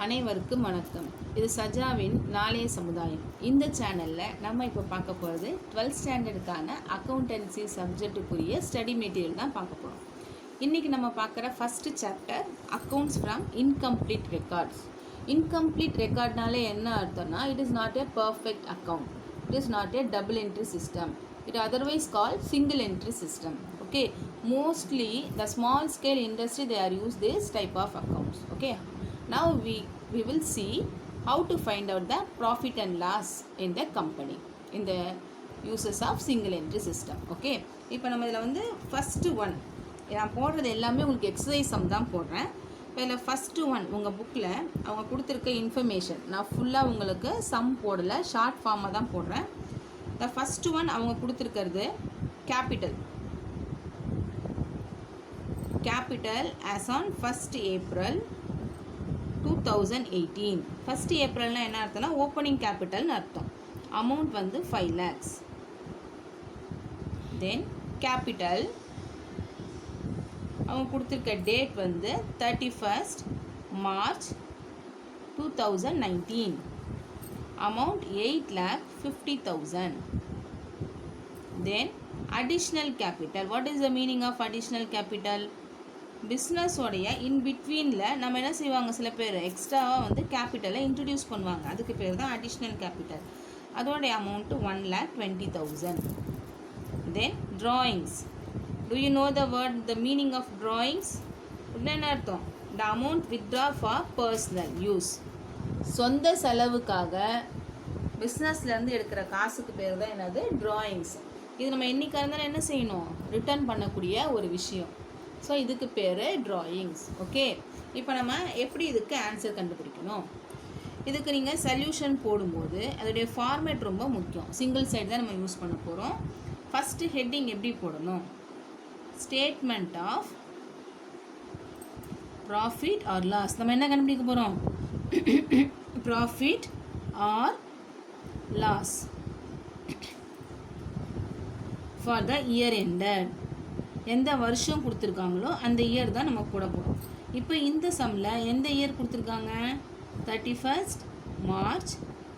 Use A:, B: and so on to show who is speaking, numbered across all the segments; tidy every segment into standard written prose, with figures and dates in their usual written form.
A: அனைவருக்கும் வணக்கம். இது சஜாவின் நாளைய சமுதாயம். இந்த சேனலில் நம்ம இப்போ பார்க்க போகிறது 12th ஸ்டாண்டர்டுக்கான அக்கௌண்டன்சி சப்ஜெக்டுக்குரிய ஸ்டடி மெட்டீரியல் தான் பார்க்க போகிறோம். இன்றைக்கி நம்ம பார்க்குற first chapter accounts from incomplete records. Incomplete ரெக்கார்ட்னாலே என்ன அர்த்தம்னா, it is not a perfect account, it is not a double entry system, it otherwise called single entry system. Okay, mostly the small scale industry they are use this type of accounts. Okay, now we will see how to find out the profit and loss in the company in the uses of single entry system. Okay, இப்போ நம்ம இதில் வந்து first one நான் போடுறது எல்லாமே உங்களுக்கு exercise some தான் போடுறேன். இப்போ இதில் ஃபஸ்ட்டு ஒன் உங்கள் புக்கில் அவங்க கொடுத்துருக்க இன்ஃபர்மேஷன் நான் ஃபுல்லாக உங்களுக்கு சம் போடலை, ஷார்ட் ஃபார்மாக தான் போடுறேன். The first one அவங்க கொடுத்துருக்கிறது capital as on 1st April 2018. 1st Aprilனா என்ன அர்த்தம்னா ஓப்பனிங் கேபிட்டல்னு அர்த்தம். அமௌண்ட் வந்து 5 lakhs. தென் கேபிட்டல் அவங்க கொடுத்துருக்க டேட் வந்து 31st March 2019. Amount 8,50,000. Then additional capital. What is the meaning of additional capital? Business உடைய in betweenல நம்ம என்ன செய்வாங்க, சில பேர் எக்ஸ்ட்ராவாக வந்து கேபிட்டலை இன்ட்ரடியூஸ் பண்ணுவாங்க, அதுக்கு பேர் தான் additional capital. அதோடைய amount 1,20,000. Then drawings. Do you know the word, the meaning of drawings? என்ன அர்த்தம்? The amount withdraw for personal use. சொந்த செலவுக்காக பிஸ்னஸ்லேருந்து எடுக்கிற காசுக்கு பேர் தான் என்னது, ட்ராயிங்ஸ். இது நம்ம என்றைக்காக இருந்தாலும் என்ன செய்யணும், ரிட்டர்ன் பண்ணக்கூடிய ஒரு விஷயம். ஸோ இதுக்கு பேர் ட்ராயிங்ஸ். ஓகே, இப்போ நம்ம எப்படி இதுக்கு ஆன்சர் கண்டுபிடிக்கணும்? இதுக்கு நீங்கள் சொல்யூஷன் போடும்போது அதோடைய ஃபார்மேட் ரொம்ப முக்கியம். சிங்கிள் சைடு தான் நம்ம யூஸ் பண்ண போகிறோம். ஃபஸ்ட்டு ஹெட்டிங் எப்படி போடணும்? Statement of profit or loss. நம்ம என்ன கண்டுபிடிக்க போகிறோம்? profit or loss for the year ended. எந்த வருஷம் கொடுத்துருக்காங்களோ அந்த இயர் தான் நம்ம போட போகிறோம். இப்போ இந்த சம்மில் எந்த இயர் கொடுத்துருக்காங்க? 31st March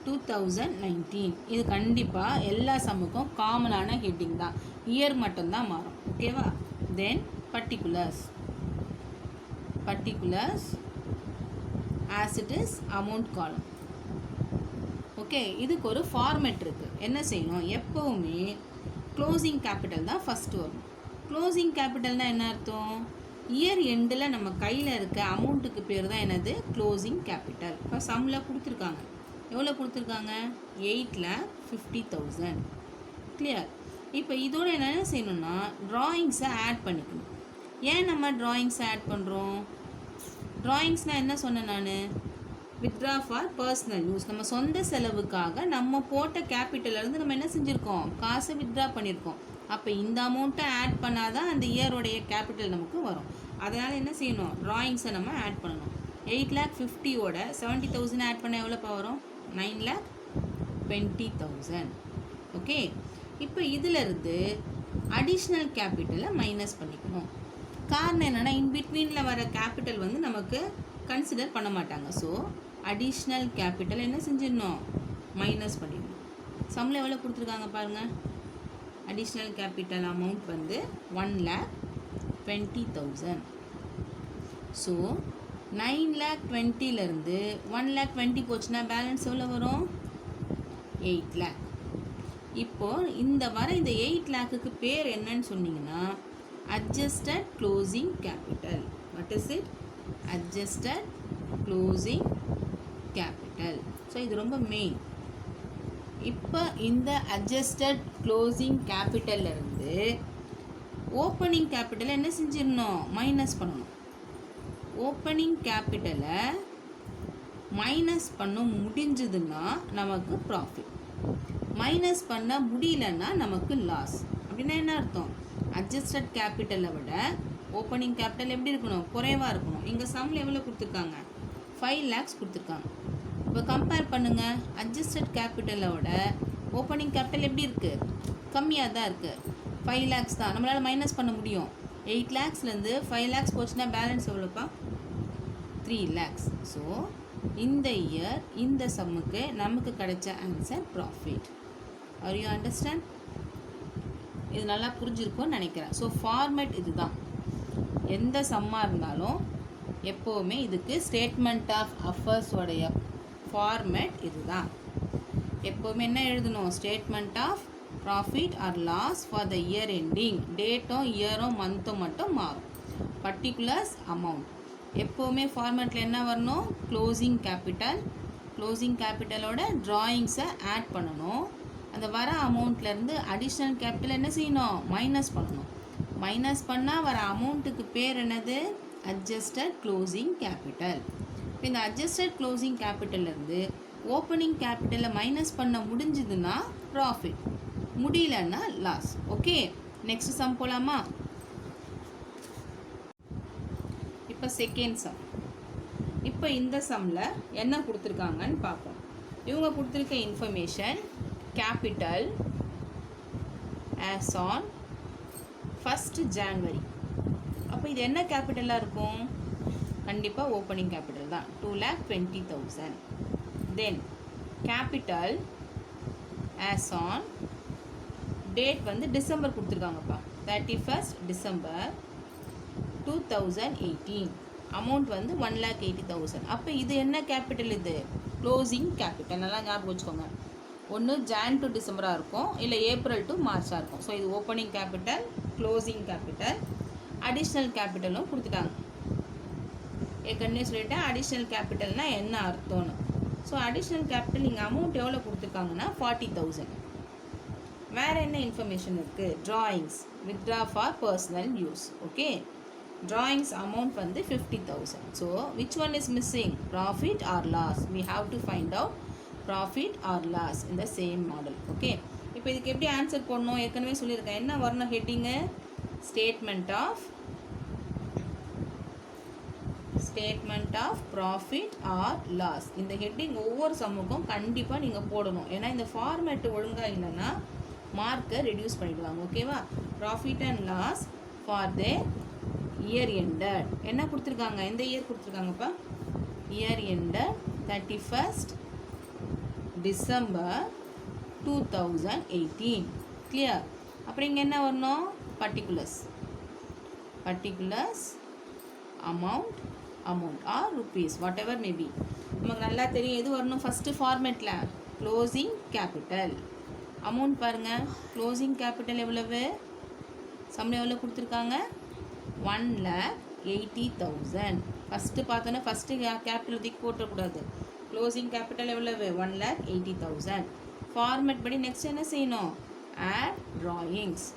A: 2019. இது கண்டிப்பாக எல்லா சம்முக்கும் காமனான ஹெட்டிங் தான், இயர் மட்டும்தான் மாறும். ஓகேவா? Then particulars as it is amount column. Okay, இதுக்கு ஒரு ஃபார்மேட் இருக்குது. என்ன செய்யணும்? எப்போவுமே க்ளோசிங் கேபிட்டல் தான் ஃபஸ்ட்டு வரும். க்ளோசிங் கேபிட்டல்னால் என்ன அர்த்தம்? இயர் எண்டில் நம்ம கையில் இருக்க அமௌண்ட்டுக்கு பேர் தான் என்னது, க்ளோசிங் கேபிட்டல். இப்போ சம்மில் கொடுத்துருக்காங்க, எவ்வளோ கொடுத்துருக்காங்க? 8,50,000. கிளியர்? இப்போ இதோட என்ன செய்யணும்னா ட்ராயிங்ஸை ஆட் பண்ணிக்கணும். ஏன் நம்ம ட்ராயிங்ஸை ஆட் பண்ணுறோம்? ட்ராயிங்ஸ்னால் என்ன சொன்னேன் நான்? Withdraw for personal use. நம்ம சொந்த செலவுக்காக நம்ம போட்ட கேபிட்டலேருந்து நம்ம என்ன செஞ்சுருக்கோம், காசை வித்ட்ரா பண்ணியிருக்கோம். அப்போ இந்த அமௌண்ட்டை ஆட் பண்ணால் தான் அந்த இயரோடைய கேபிட்டல் நமக்கு வரும். அதனால் என்ன செய்யணும், ட்ராயிங்ஸை நம்ம ஆட் பண்ணணும். 8,50,000ஓட 70,000 ஆட் பண்ண எவ்வளோப்பா வரும்? 9,20,000. ஓகே, இப்போ இதிலிருந்து அடிஷ்னல் கேபிட்டலை மைனஸ் பண்ணிக்கணும். காரணம் என்னென்னா, இன்பிட்வீனில் வர கேபிட்டல் வந்து நமக்கு கன்சிடர் பண்ண மாட்டாங்க. ஸோ அடிஷ்னல் கேபிட்டல் என்ன செஞ்சிடணும், மைனஸ் பண்ணிடணும். சம்மில் எவ்வளோ கொடுத்துருக்காங்க பாருங்கள். அடிஷ்னல் கேபிட்டல் அமௌண்ட் வந்து 1,20,000. ஸோ 9,20,000லேருந்து 1,20,000 போச்சுன்னா பேலன்ஸ் எவ்வளோ வரும்? 8 lakh. இப்போது இந்த 8 lakhக்கு பேர் என்னன்னு சொன்னீங்கன்னா adjusted closing capital. What is it? Adjusted closing capital. So இது ரொம்ப மெயின். இப்போ இந்த adjusted closing capitalலேருந்து ஓப்பனிங் கேபிட்டலை என்ன செஞ்சிடணும், மைனஸ் பண்ணணும். ஓப்பனிங் கேபிட்டலை மைனஸ் பண்ண முடிஞ்சதுன்னா நமக்கு ப்ராஃபிட், மைனஸ் பண்ண முடியலன்னா நமக்கு லாஸ். அப்படின்னா என்ன அர்த்தம்? அட்ஜஸ்டட் கேபிட்டலை விட ஓப்பனிங் கேபிட்டல் எப்படி இருக்கணும், குறைவாக இருக்கணும். இங்கே சம்மில் எவ்வளோ கொடுத்துருக்காங்க? 5 lakhs கொடுத்துருக்காங்க. இப்போ கம்பேர் பண்ணுங்கள். அட்ஜஸ்டட் கேபிட்டலோட ஓப்பனிங் கேபிட்டல் எப்படி இருக்குது? கம்மியாக தான் இருக்குது. 5 lakhs தான் நம்மளால் மைனஸ் பண்ண முடியும். 8 lakhsலேருந்து 5 lakhs போச்சுன்னா பேலன்ஸ் எவ்வளோப்பா? 3 lakhs. ஸோ இந்த இயர் இந்த சம்முக்கு நமக்கு கிடைச்ச answer profit. Are you understand? இது நல்லா புரிஞ்சிருக்கும்னு நினைக்கிறேன். ஸோ ஃபார்மேட் இதுதான். எந்த சம்மாக இருந்தாலும் எப்போவுமே இதுக்கு ஸ்டேட்மெண்ட் ஆஃப் அஃபர்ஸோடைய ஃபார்மேட் இதுதான். எப்போவுமே என்ன எழுதணும்? Statement of profit or loss for the year ending. டேட்டும் இயரும் மந்த்தும் மட்டும் மாறும். பர்டிகுலர்ஸ் அமௌண்ட் எப்போவுமே ஃபார்மேட்டில் என்ன வரணும்? Closing capital. க்ளோசிங் கேபிட்டலோட ட்ராயிங்ஸை ஆட் பண்ணணும். அந்த வர அமௌண்ட்லேருந்து அடிஷ்னல் கேபிட்டல் என்ன செய்யணும்? மைனஸ் பண்ணணும். மைனஸ் பண்ணால் வர அமௌண்ட்டுக்கு பேர் என்னது? Adjusted closing capital. இப்போ இந்த அட்ஜஸ்டட் க்ளோசிங் கேபிட்டல்லேருந்து ஓப்பனிங் கேபிட்டலை மைனஸ் பண்ண முடிஞ்சதுன்னா ப்ராஃபிட், முடியலன்னா லாஸ். ஓகே, நெக்ஸ்ட் சம் போகலாமா? இப்போ செகண்ட் சம். இப்போ இந்த சம்மில் என்ன கொடுத்துருக்காங்கன்னு பார்ப்போம். இவங்க கொடுத்துருக்க information capital as on 1st January. அப்போ இது என்ன கேபிட்டலாக இருக்கும்? கண்டிப்பாக ஓப்பனிங் கேபிட்டல் தான், 2,20,000. தென் கேபிட்டல் ஆஸ் ஆன் டேட் வந்து டிசம்பர் கொடுத்துருக்காங்கப்பா, 31st December 2018. அமௌண்ட் வந்து 1,80,000. அப்போ இது என்ன கேபிட்டல்? இது க்ளோசிங் கேபிட்டல். நல்லா ஞாபகம் வச்சுக்கோங்க. ஒன்று Jan to December இருக்கும், இல்லை April to March இருக்கும். ஸோ இது opening capital, closing capital, additional கேபிட்டலும் கொடுத்துட்டாங்க. ஏற்கனவே சொல்லிட்டேன் அடிஷ்னல் கேபிட்டல்னால் என்ன அர்த்தம்னு. ஸோ அடிஷ்னல் கேபிட்டல் இங்கே அமௌண்ட் எவ்வளோ கொடுத்துருக்காங்கன்னா 40,000. வேறு என்ன இன்ஃபர்மேஷன் இருக்குது? Drawings, withdraw for personal use. Okay, drawings amount வந்து 50,000. So which one is missing? Profit or loss? We have to find out profit or loss இந்த சேம் மாடல். ஓகே, இப்போ இதுக்கு எப்படி ஆன்சர் போடணும்? ஏற்கனவே சொல்லியிருக்கேன். என்ன வரணும் heading? Statement of profit or loss. இந்த ஹெட்டிங் ஒவ்வொரு சம்முக்கும் கண்டிப்பாக நீங்கள் போடணும். ஏன்னா இந்த ஃபார்மேட் ஒழுங்காக இல்லைன்னா மார்க்கை ரெடியூஸ் பண்ணிடுவாங்க. ஓகேவா? Profit and loss for the year ended. என்ன கொடுத்துருக்காங்க? எந்த இயர் கொடுத்துருக்காங்கப்பா? Year ended 31st December 2018. Clear? அப்புறம் இங்கே என்ன வரணும்? Particulars amount or rupees, whatever maybe. நமக்கு நல்லா தெரியும் எது வரணும். ஃபஸ்ட்டு ஃபார்மேட்டில் க்ளோசிங் கேபிட்டல். அமௌண்ட் பாருங்கள், க்ளோசிங் கேபிட்டல் எவ்வளவு? சம்பளம் எவ்வளோ கொடுத்துருக்காங்க? 1,80,000. ஃபஸ்ட்டு பார்த்தோன்னா ஃபஸ்ட்டு கேபிட்டல் தூக்கி போட்டக்கூடாது. க்ளோசிங் கேபிட்டல் எவ்வளவு? 1,80,000. ஃபார்மேட் படி நெக்ஸ்ட் என்ன செய்யணும்? Add drawings.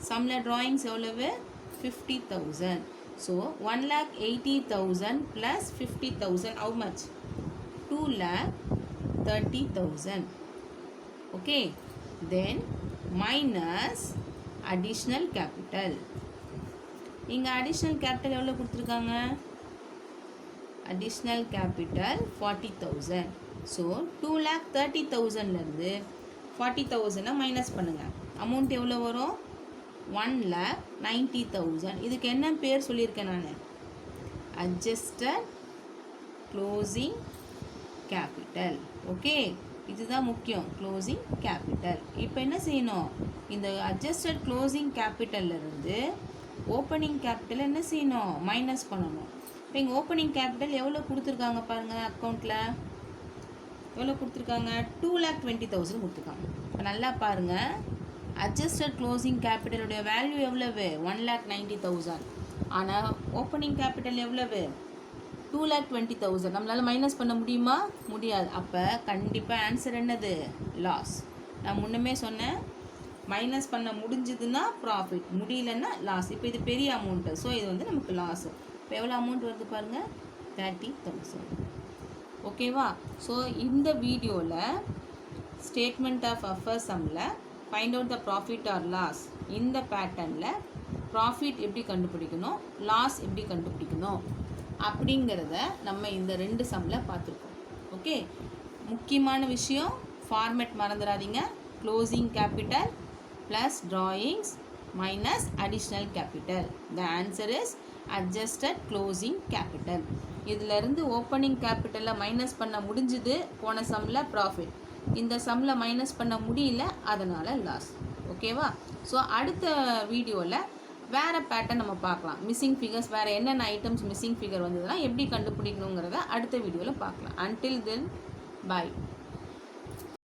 A: சம்மில் ட்ராயிங்ஸ் எவ்வளவு? 50,000. So 1,80,000 plus 50,000 how much? 2,30,000. Okay, then minus additional capital. இங்கே அடிஷ்னல் கேபிட்டல் எவ்வளோ கொடுத்துருக்காங்க? Additional capital 40,000. ஸோ 2,30,000லேருந்து 40,000 மைனஸ் பண்ணுங்கள். அமௌண்ட் எவ்வளோ வரும்? 1,90,000. இதுக்கு என்ன பேர் சொல்லியிருக்கேன் நான்? Adjusted closing capital. ஓகே, இதுதான் முக்கியம், க்ளோசிங் கேபிட்டல். இப்போ என்ன செய்யணும்? இந்த அட்ஜஸ்டட் க்ளோசிங் கேபிட்டல்லேருந்து ஓப்பனிங் கேபிட்டல் என்ன செய்யணும்? மைனஸ் பண்ணணும். இப்போ இங்கே ஓப்பனிங் கேபிட்டல் எவ்வளோ கொடுத்துருக்காங்க பாருங்கள். அக்கௌண்ட்டில் எவ்வளோ கொடுத்துருக்காங்க? 2,20,000 கொடுத்துருக்காங்க. இப்போ நல்லா பாருங்கள், அட்ஜஸ்டட் க்ளோசிங் கேபிட்டலுடைய வேல்யூ எவ்வளவு? 1,90,000. ஆனால் ஓப்பனிங் கேபிட்டல் எவ்வளவு? 2,20,000. நம்மளால் மைனஸ் பண்ண முடியுமா? முடியாது. அப்போ கண்டிப்பாக ஆன்சர் என்னது? லாஸ். நான் முன்னமே சொன்னேன், மைனஸ் பண்ண முடிஞ்சதுன்னா ப்ராஃபிட், முடியலன்னா லாஸ். இப்போ இது பெரிய அமௌண்ட்டு, ஸோ இது வந்து நமக்கு லாஸு. இப்போ எவ்வளோ அமௌண்ட் வருது பாருங்கள்? 30,000. ஓகேவா? ஸோ இந்த வீடியோவில் ஸ்டேட்மெண்ட் ஆஃப் அஃபர்ஸ் சம்மில் find out the profit or loss, இந்த பேட்டர்னில் ப்ராஃபிட் எப்படி கண்டுபிடிக்கணும், லாஸ் எப்படி கண்டுபிடிக்கணும் அப்படிங்கிறத நம்ம இந்த 2 சம்மில் பார்த்துருக்கோம். ஓகே, முக்கியமான விஷயம் ஃபார்மேட் மறந்துடாதீங்க. Closing capital plus drawings minus additional capital. The answer is adjusted closing capital. இதிலேருந்து ஓப்பனிங் கேபிட்டலில் மைனஸ் பண்ண முடிஞ்சுது போன சம்மில் ப்ராஃபிட், இந்த சம்மில் மைனஸ் பண்ண முடியல அதனால் லாஸ். ஓகேவா? ஸோ அடுத்த வீடியோவில் வேறு பேட்டர்ன் நம்ம பார்க்கலாம். மிஸ்ஸிங் ஃபிகர்ஸ் வேறு என்னென்ன ஐட்டம்ஸ் மிஸ்ஸிங் ஃபிகர் வந்ததுன்னா எப்படி கண்டுபிடிக்கணுங்கிறத அடுத்த வீடியோவில் பார்க்கலாம். அன்டில் தென் பாய்.